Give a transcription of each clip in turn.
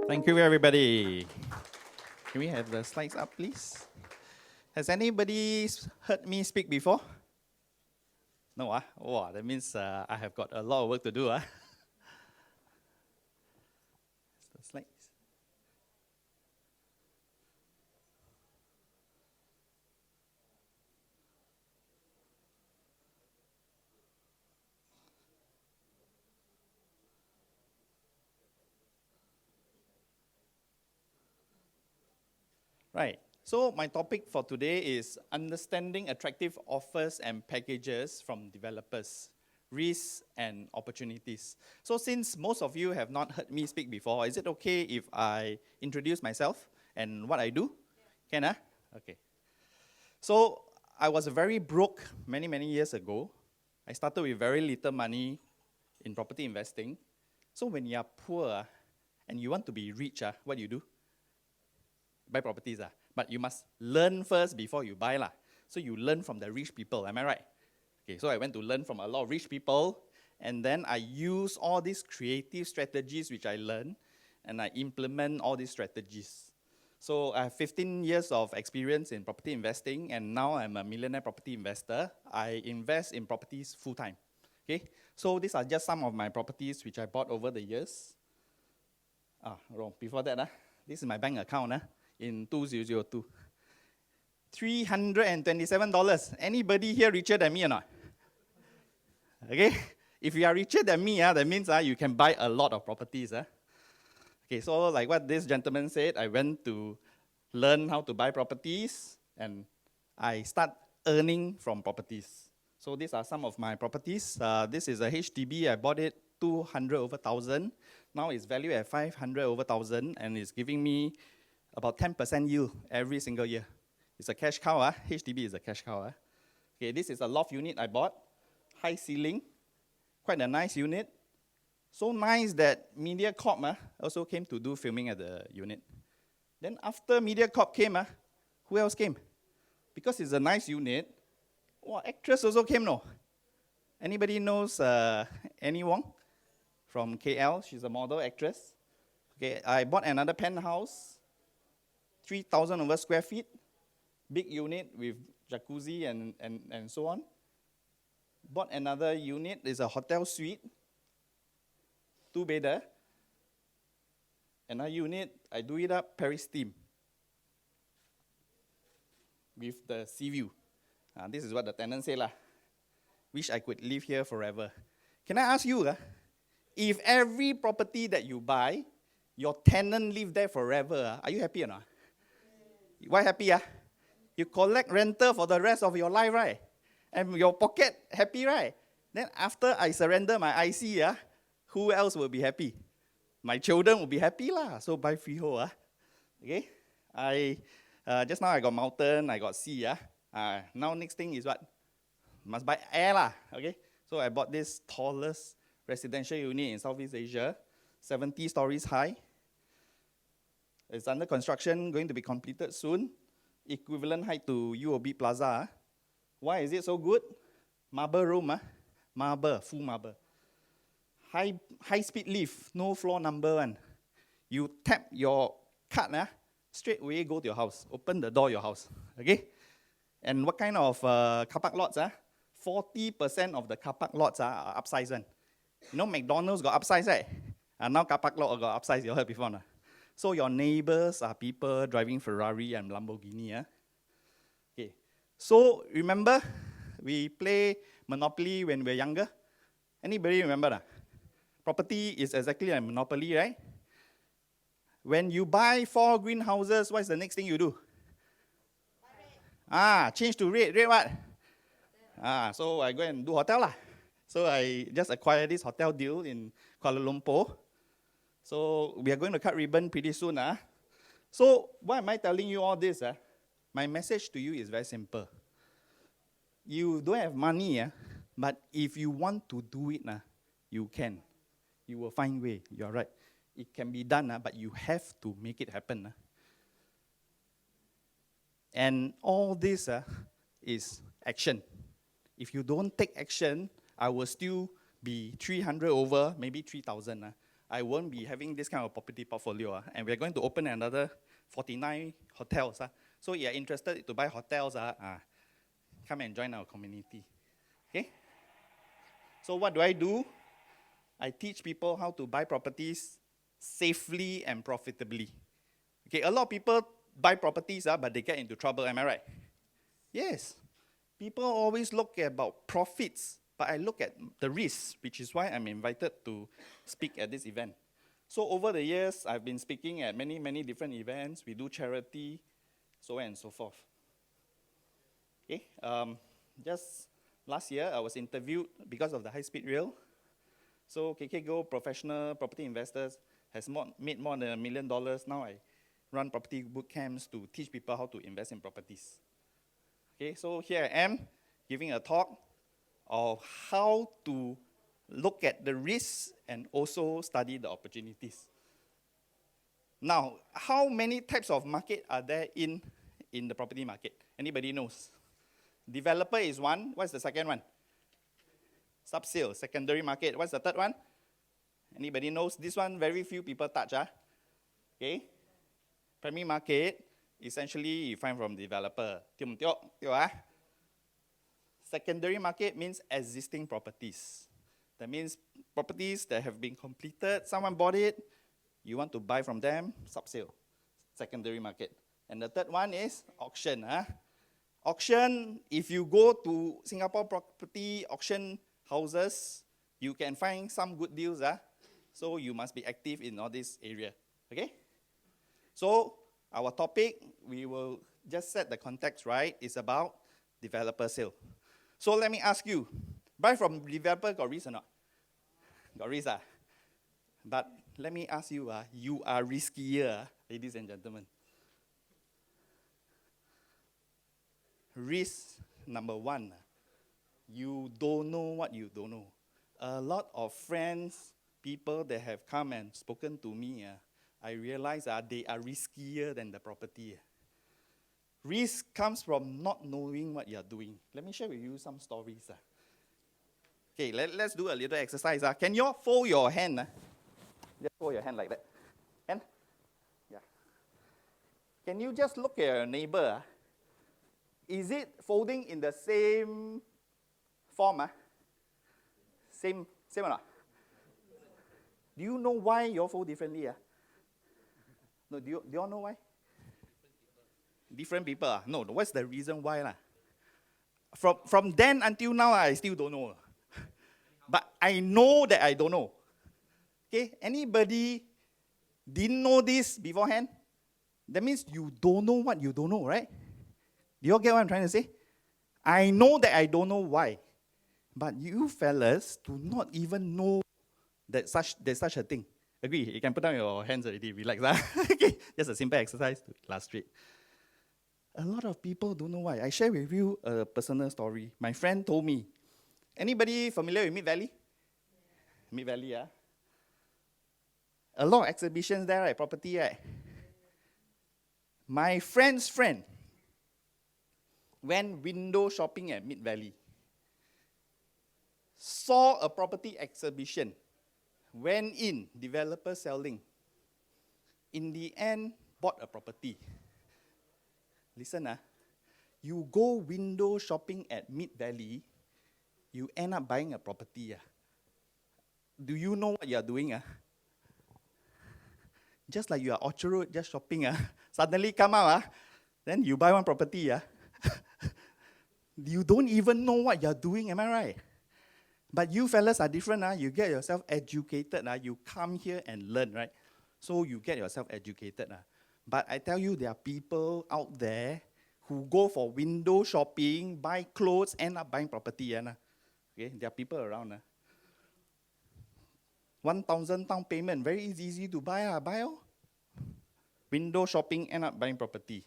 Thank you, everybody. Can we have the slides up, please? Has anybody heard me speak before? No, Oh, that means I have got a lot of work to do, The slides. Right. So my topic for today is understanding attractive offers and packages from developers, risks and opportunities. So since most of you have not heard me speak before, is it okay if I introduce myself and what I do? Yeah. Can, Okay. So I was very broke many years ago. I started with very little money in property investing. So when you are poor and you want to be rich, what do you do? Buy properties. But you must learn first before you buy. So you learn from the rich people, am I right? Okay, so I went to learn from a lot of rich people, and then I use all these creative strategies which I learned, and I implement all these strategies. So I have 15 years of experience in property investing, and now I'm a millionaire property investor. I invest in properties full-time. Okay, so these are just some of my properties which I bought over the years. Wrong. Before that, this is my bank account in 2002. $327. Anybody here richer than me or not? Okay, if you are richer than me, that means you can buy a lot of properties. Okay, so like what this gentleman said, I went to learn how to buy properties, and I start earning from properties. So these are some of my properties. This is a HDB. I bought it 200 over 1,000. Now it's valued at 500 over 1,000, and it's giving me about 10% yield every single year. It's a cash cow. HDB is a cash cow. Okay, this is a loft unit I bought. High ceiling, quite a nice unit. So nice that MediaCorp also came to do filming at the unit. Then after MediaCorp came, who else came? Because it's a nice unit, actress also came, no? Anybody knows Annie Wong from KL? She's a model actress. Okay, I bought another penthouse, 3,000 over square feet, big unit with jacuzzi and so on. Bought another unit, is a hotel suite, 2-bedder. Another unit, I do it up Paris theme with the sea view. This is what the tenant say Wish I could live here forever. Can I ask you, if every property that you buy, your tenant live there forever, are you happy or not? Why happy? You collect rental for the rest of your life, right? And your pocket happy, right? Then after I surrender my IC, who else will be happy? My children will be happy, So buy freehold, Okay? Just now I got mountain, I got sea, Now next thing is what? Must buy air, Okay? So I bought this tallest residential unit in Southeast Asia, 70 stories high. It's under construction, going to be completed soon. Equivalent height to UOB Plaza. Why is it so good? Marble room, marble, full marble. High speed lift, no floor number one. You tap your card, straight away go to your house. Open the door your house, okay? And what kind of car park lots? 40% of the car park lots are upsized one. You know McDonald's got upsize, right? Now car park lot got upsize, you heard before, So your neighbors are people driving Ferrari and Lamborghini. Okay. So remember, we play Monopoly when we were younger? Anybody remember that? Property is exactly like Monopoly, right? When you buy 4 greenhouses, what's the next thing you do? Change to red. Red what? So I go and do hotel. So I just acquired this hotel deal in Kuala Lumpur. So we are going to cut ribbon pretty soon. So why am I telling you all this? My message to you is very simple. You don't have money, but if you want to do it, you can. You will find way. You're right. It can be done, but you have to make it happen. And all this is action. If you don't take action, I will still be 300 over, maybe 3,000. I won't be having this kind of property portfolio. And we're going to open another 49 hotels. So if you're interested to buy hotels, come and join our community. Okay? So what do? I teach people how to buy properties safely and profitably. Okay, a lot of people buy properties, but they get into trouble, am I right? Yes. People always look about profits, but I look at the risks, which is why I'm invited to speak at this event. So over the years, I've been speaking at many, many different events. We do charity, so on and so forth. Okay, just last year, I was interviewed because of the high-speed rail. So KK Goh, professional property investors, has made more than $1 million. Now I run property boot camps to teach people how to invest in properties. Okay, so here I am giving a talk of how to look at the risks and also study the opportunities. Now, how many types of market are there in the property market? Anybody knows? Developer is one. What's the second one? Sub-sale, secondary market. What's the third one? Anybody knows? This one, very few people touch. Okay. Primary market, essentially you find from developer. Secondary market means existing properties. That means properties that have been completed, someone bought it, you want to buy from them, sub-sale, secondary market. And the third one is auction. Auction, if you go to Singapore property auction houses, you can find some good deals. So you must be active in all this area. Okay? So our topic, we will just set the context right, is about developer sale. So let me ask you, buy from developer got risk or not? Got risk, But let me ask you, you are riskier, ladies and gentlemen. Risk number one, you don't know what you don't know. A lot of friends, people that have come and spoken to me, I realize they are riskier than the property. Risk comes from not knowing what you're doing. Let me share with you some stories. Okay, let's do a little exercise. Can you fold your hand? Just fold your hand like that. Hand? Yeah. Can you just look at your neighbor? Is it folding in the same form? Same or not? Do you know why you all fold differently? No, do you all know why? Different people. No, what's the reason why? From then until now, I still don't know. But I know that I don't know. Okay, anybody didn't know this beforehand? That means you don't know what you don't know, right? Do you all get what I'm trying to say? I know that I don't know why. But you fellas do not even know that there's such a thing. Agree? You can put down your hands already, relax. Okay, just a simple exercise to illustrate. A lot of people don't know why. I share with you a personal story. My friend told me. Anybody familiar with Mid Valley? Mid Valley, A lot of exhibitions there, right? Property, right? My friend's friend went window shopping at Mid Valley. Saw a property exhibition. Went in, developer selling. In the end, bought a property. Listen, you go window shopping at Mid Valley, you end up buying a property. Do you know what you're doing? Just like you are Orchard Road, just shopping. Suddenly come out, then you buy one property. You don't even know what you're doing, am I right? But you fellas are different. You get yourself educated. You come here and learn, right? So you get yourself educated. But I tell you, there are people out there who go for window shopping, buy clothes, end up buying property. Okay, there are people around. 1,000 down payment, very easy to buy. Buy. Window shopping, end up buying property.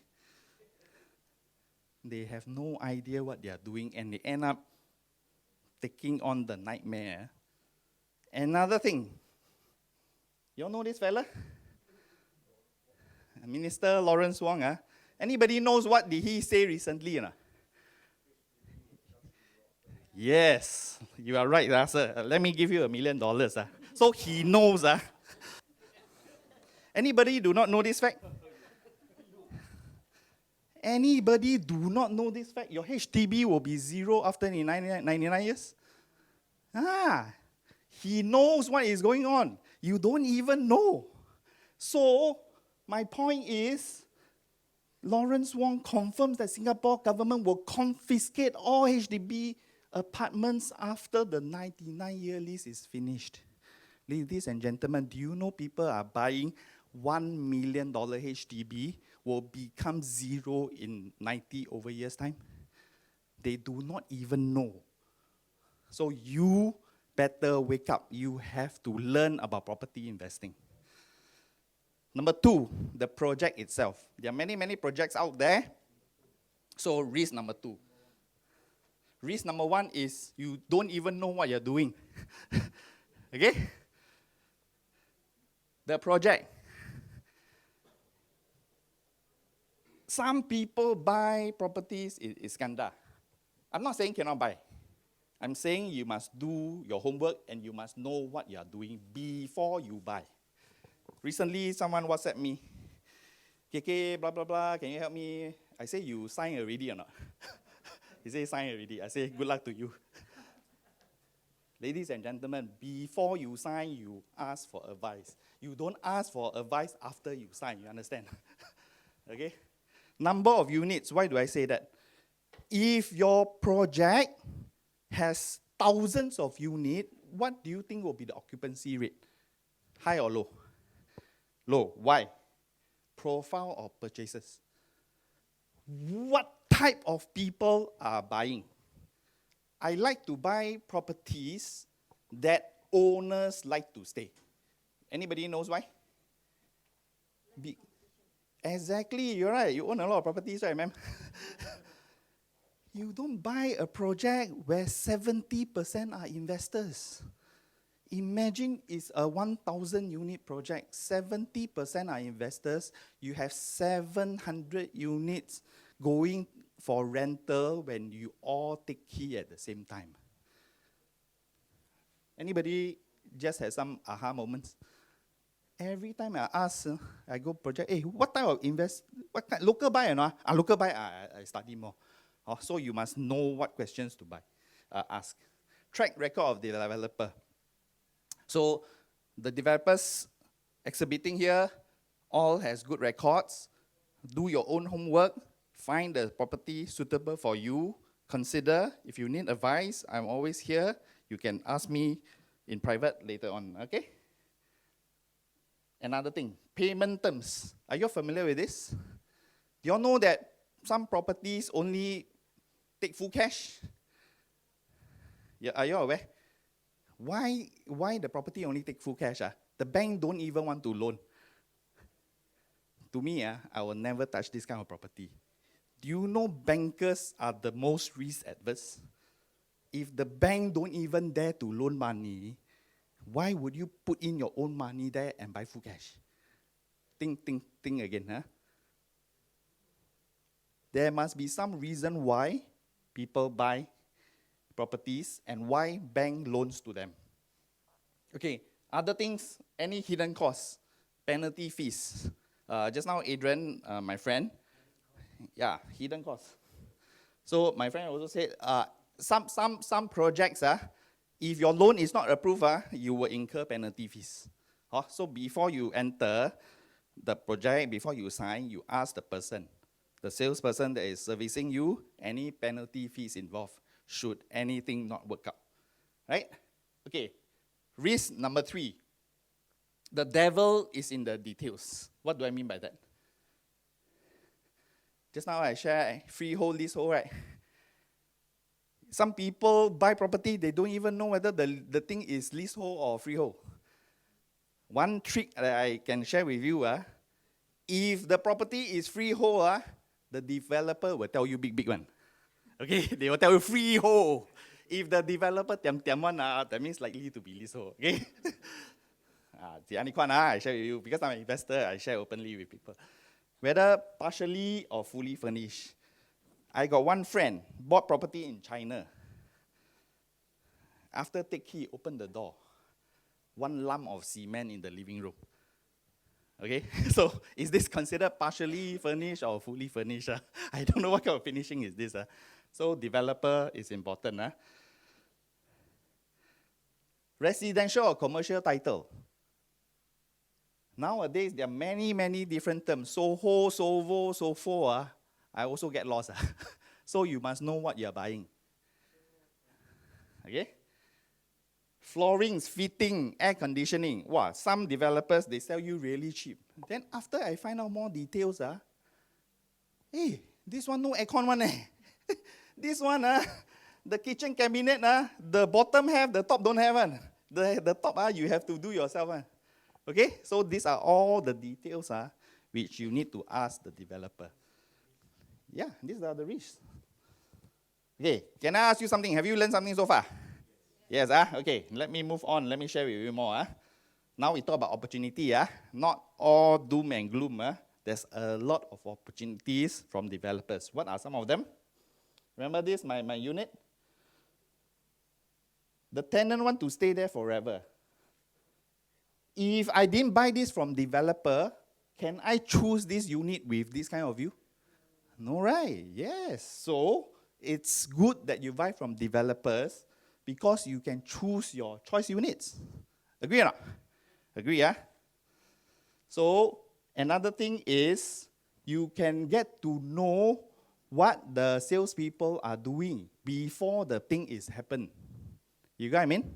They have no idea what they are doing, and they end up taking on the nightmare. Another thing, you all know this fella? Minister Lawrence Wong. Anybody knows what did he say recently? Yes, you are right, sir. Let me give you $1 million. So he knows. Anybody do not know this fact? Anybody do not know this fact? Your HDB will be zero after 99 years? He knows what is going on. You don't even know. So, my point is, Lawrence Wong confirms that Singapore government will confiscate all HDB apartments after the 99-year lease is finished. Ladies and gentlemen, do you know people are buying $1 million HDB will become zero in 90 over years' time? They do not even know. So you better wake up. You have to learn about property investing. Number two, the project itself. There are many, many projects out there. So risk number two. Risk number one is you don't even know what you're doing. Okay? The project. Some people buy properties in Iskandar. I'm not saying cannot buy. I'm saying you must do your homework and you must know what you are doing before you buy. Recently, someone WhatsApp me, KK, blah, blah, blah, can you help me? I say, you sign already or not? He say, sign already. I say, good luck to you. Ladies and gentlemen, before you sign, you ask for advice. You don't ask for advice after you sign, you understand? Okay? Number of units, why do I say that? If your project has thousands of units, what do you think will be the occupancy rate? High or low? Low. Why? Profile of purchases. What type of people are buying? I like to buy properties that owners like to stay. Anybody knows why? Exactly, you're right. You own a lot of properties, right, ma'am? You don't buy a project where 70% are investors. Imagine it's a 1,000 unit project, 70% are investors. You have 700 units going for rental when you all take key at the same time. Anybody just has some aha moments? Every time I ask, I go project, hey, what type of what kind, local buy or not? Local buy, I study more. So you must know what questions to ask. Track record of the developer. So the developers exhibiting here all has good records. Do your own homework. Find the property suitable for you. Consider. If you need advice, I'm always here. You can ask me in private later on, okay? Another thing, payment terms. Are you familiar with this? Do you all know that some properties only take full cash? Yeah, are you aware? Why the property only take full cash? The bank don't even want to loan. To me, I will never touch this kind of property. Do you know bankers are the most risk adverse? If the bank don't even dare to loan money, why would you put in your own money there and buy full cash? Think again, huh? There must be some reason why people buy properties and why bank loans to them. Okay, other things, any hidden costs, penalty fees. Just now, Adrian, my friend, hidden costs. So my friend also said, some projects, if your loan is not approved, you will incur penalty fees. So before you enter the project, before you sign, you ask the person, the salesperson that is servicing you, any penalty fees involved, should anything not work out. Right? Okay. Risk number 3. The devil is in the details. What do I mean by that? Just now I share freehold, leasehold, right? Some people buy property, they don't even know whether the thing is leasehold or freehold. One trick that I can share with you, if the property is freehold, the developer will tell you big one. Okay, they will tell you freehold. If the developer tiam one, that means likely to be leasehold. Okay? I share with you, because I'm an investor, I share openly with people. Whether partially or fully furnished. I got one friend, bought property in China. After take key, opened the door. One lump of cement in the living room. Okay, so is this considered partially furnished or fully furnished? I don't know what kind of finishing is this. So developer is important. Residential or commercial title. Nowadays, there are many, many different terms. Soho, Sovo, Sofo. I also get lost. So you must know what you're buying. Okay? Floorings, fitting, air conditioning. Wow, some developers, they sell you really cheap. Then after I find out more details, hey, this one no aircon one. This one, the kitchen cabinet, the bottom have, the top don't have one. The top, you have to do yourself. Okay, so these are all the details which you need to ask the developer. Yeah, these are the risks. Okay, can I ask you something? Have you learned something so far? Yes, okay, let me move on. Let me share with you more. Now we talk about opportunity. Not all doom and gloom. There's a lot of opportunities from developers. What are some of them? Remember this, my unit? The tenant want to stay there forever. If I didn't buy this from developer, can I choose this unit with this kind of view? No, right? Yes. So it's good that you buy from developers because you can choose your choice units. Agree or not? Agree, So another thing is you can get to know what the salespeople are doing before the thing is happened. You get what I mean?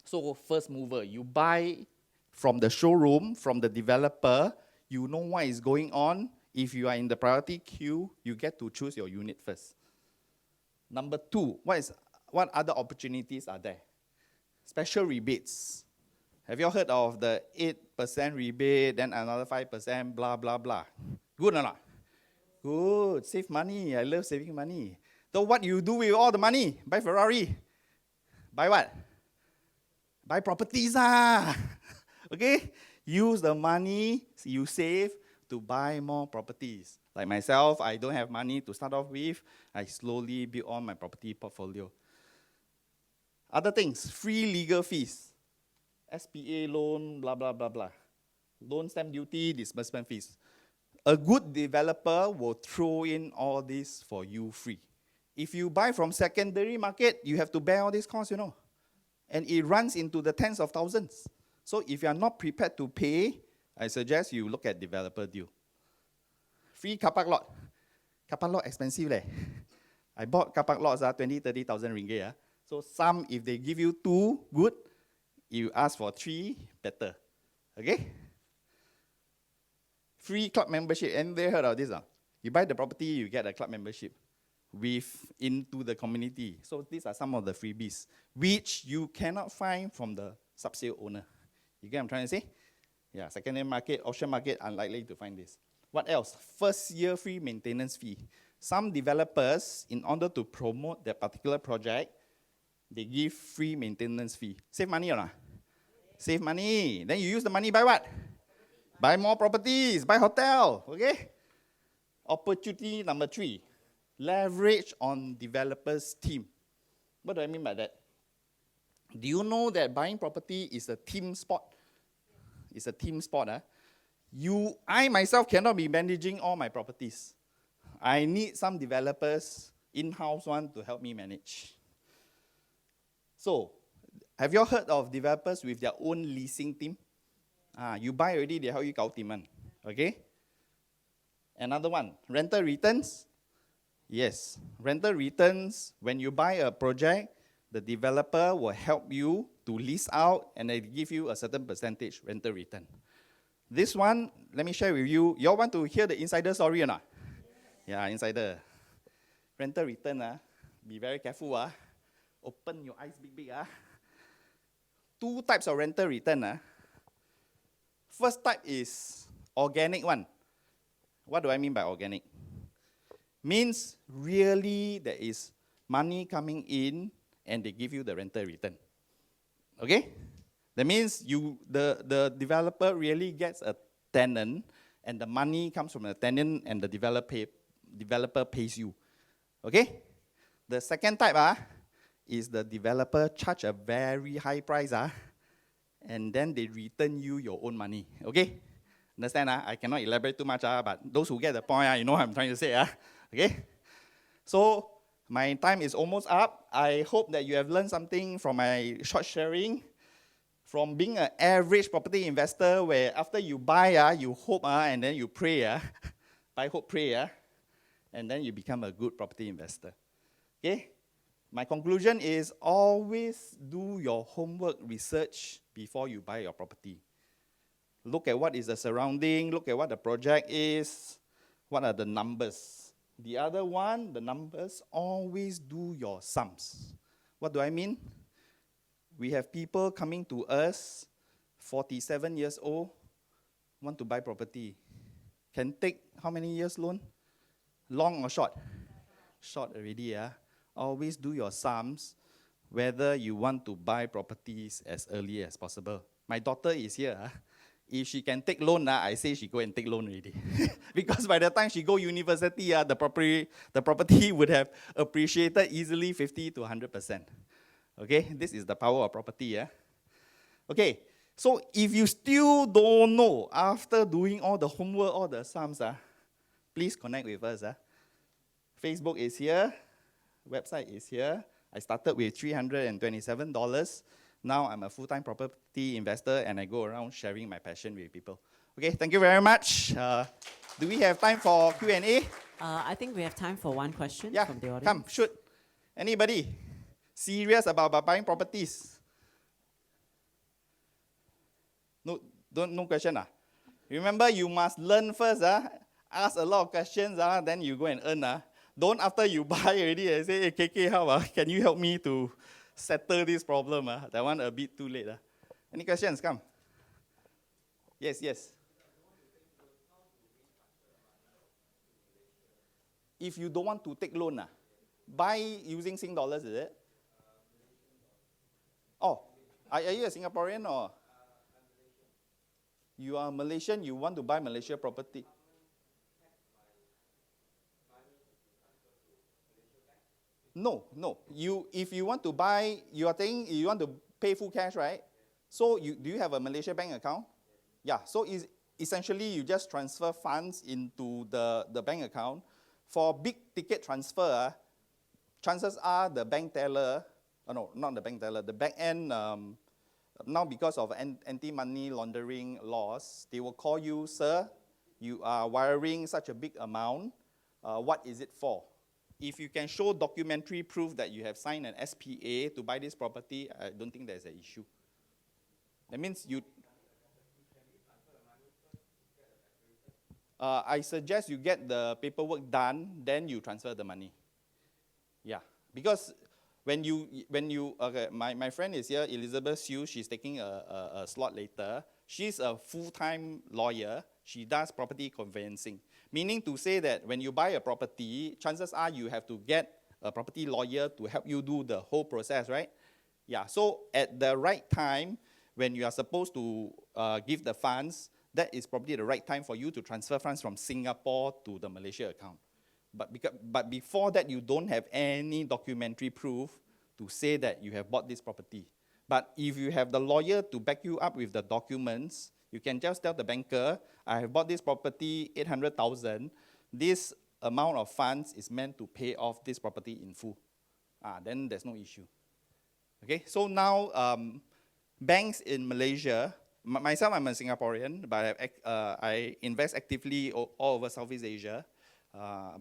So first mover, you buy from the showroom, from the developer, you know what is going on. If you are in the priority queue, you get to choose your unit first. Number two, what other opportunities are there? Special rebates. Have you all heard of the 8% rebate, then another 5%, blah, blah, blah? Good or not? Good. Save money. I love saving money. So what you do with all the money? Buy Ferrari. Buy what? Buy properties. Okay? Use the money you save to buy more properties. Like myself, I don't have money to start off with. I slowly build on my property portfolio. Other things, free legal fees. SPA loan, blah, blah, blah, blah. Loan stamp duty, disbursement fees. A good developer will throw in all this for you free. If you buy from secondary market, you have to bear all these costs, And it runs into the tens of thousands. So if you are not prepared to pay, I suggest you look at developer deal. Free car park lot. Car park lot expensive. I bought car park lots 20,000, 30,000 ringgit. So some, if they give you 2, good. You ask for 3, better. Okay? Free club membership. Anybody heard of this? You buy the property, you get a club membership into the community. So these are some of the freebies, which you cannot find from the sub-sale owner. You get what I'm trying to say? Yeah, secondary market, auction market, unlikely to find this. What else? First year free maintenance fee. Some developers, in order to promote their particular project, they give free maintenance fee. Save money or not? Save money. Then you use the money buy what? Buy more properties, buy hotel, okay? Opportunity number 3, leverage on developers' team. What do I mean by that? Do you know that buying property is a team sport? It's a team sport. I myself cannot be managing all my properties. I need some developers, in-house one, to help me manage. So, have you all heard of developers with their own leasing team? You buy already, they help you gao team. Okay? Another one, rental returns. Yes, rental returns, when you buy a project, the developer will help you to lease out and they give you a certain percentage rental return. This one, let me share with you. You all want to hear the insider story or not? Yeah, insider. Rental return, be very careful. Open your eyes big. 2 types of rental return. First type is organic one. What do I mean by organic? Means really there is money coming in and they give you the rental return. Okay? That means the developer really gets a tenant and the money comes from the tenant and the developer pays you. Okay? The second type is the developer charge a very high price and then they return you your own money. Okay? Understand? I cannot elaborate too much, but those who get the point, you know what I'm trying to say. Okay? So, my time is almost up. I hope that you have learned something from my short sharing. From being an average property investor, where after you buy, you hope, and then you pray. Buy, hope, pray, and then you become a good property investor. Okay? My conclusion is always do your homework research before you buy your property. Look at what is the surrounding, look at what the project is, what are the numbers. The other one, the numbers, always do your sums. What do I mean? We have people coming to us, 47 years old, want to buy property. Can take how many years loan? Long or short? Short already, Always do your sums, whether you want to buy properties as early as possible. My daughter is here. If she can take loan, I say she go and take loan already. Because by the time she go university, the property would have appreciated easily 50 to 100%. Okay, this is the power of property. Okay, so if you still don't know after doing all the homework, all the sums, please connect with us. Facebook is here, website is here. I started with $327. Now I'm a full-time property investor and I go around sharing my passion with people. Okay, thank you very much. Do we have time for Q&A? I think we have time for one question from the audience. Come, shoot. Anybody serious about buying properties? No question. Remember, you must learn first. Ask a lot of questions, then you go and earn. Don't after you buy already and say, hey, KK, how? Can you help me to settle this problem? That one a bit too late. Any questions? Come. Yes. If you don't want to take loan, buy using Sing dollars, is it? Oh, are you a Singaporean or? You are Malaysian, you want to buy Malaysia property. No. If you want to buy, you are saying you want to pay full cash, right? So do you have a Malaysia bank account? Yeah, so essentially you just transfer funds into the bank account. For big ticket transfer, chances are the bank teller, no, not the bank teller, the back end, now because of anti-money laundering laws, they will call you, sir, you are wiring such a big amount, what is it for? If you can show documentary proof that you have signed an SPA to buy this property, I don't think there's an issue. That means you... I suggest you get the paperwork done, then you transfer the money. Yeah, because when you okay, my friend is here, Elizabeth Sue, she's taking a slot later. She's a full-time lawyer. She does property conveyancing. Meaning to say that when you buy a property, chances are you have to get a property lawyer to help you do the whole process, right? Yeah, so at the right time, when you are supposed to give the funds, that is probably the right time for you to transfer funds from Singapore to the Malaysia account. But before that, you don't have any documentary proof to say that you have bought this property. But if you have the lawyer to back you up with the documents, you can just tell the banker, I have bought this property, 800,000. This amount of funds is meant to pay off this property in full. Then there's no issue. Okay, so now banks in Malaysia, myself I'm a Singaporean, but I invest actively all over Southeast Asia.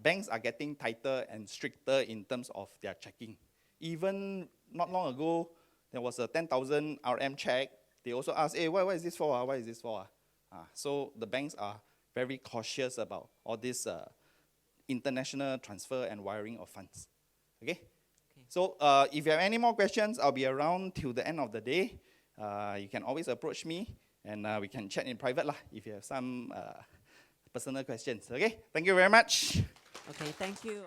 Banks are getting tighter and stricter in terms of their checking. Even not long ago, there was a 10,000 RM check. They also asked, hey, what is this for? What is this for? So the banks are very cautious about all this international transfer and wiring of funds. Okay? So if you have any more questions, I'll be around till the end of the day. You can always approach me, and we can chat in private if you have some personal questions. Okay? Thank you very much. Okay, thank you.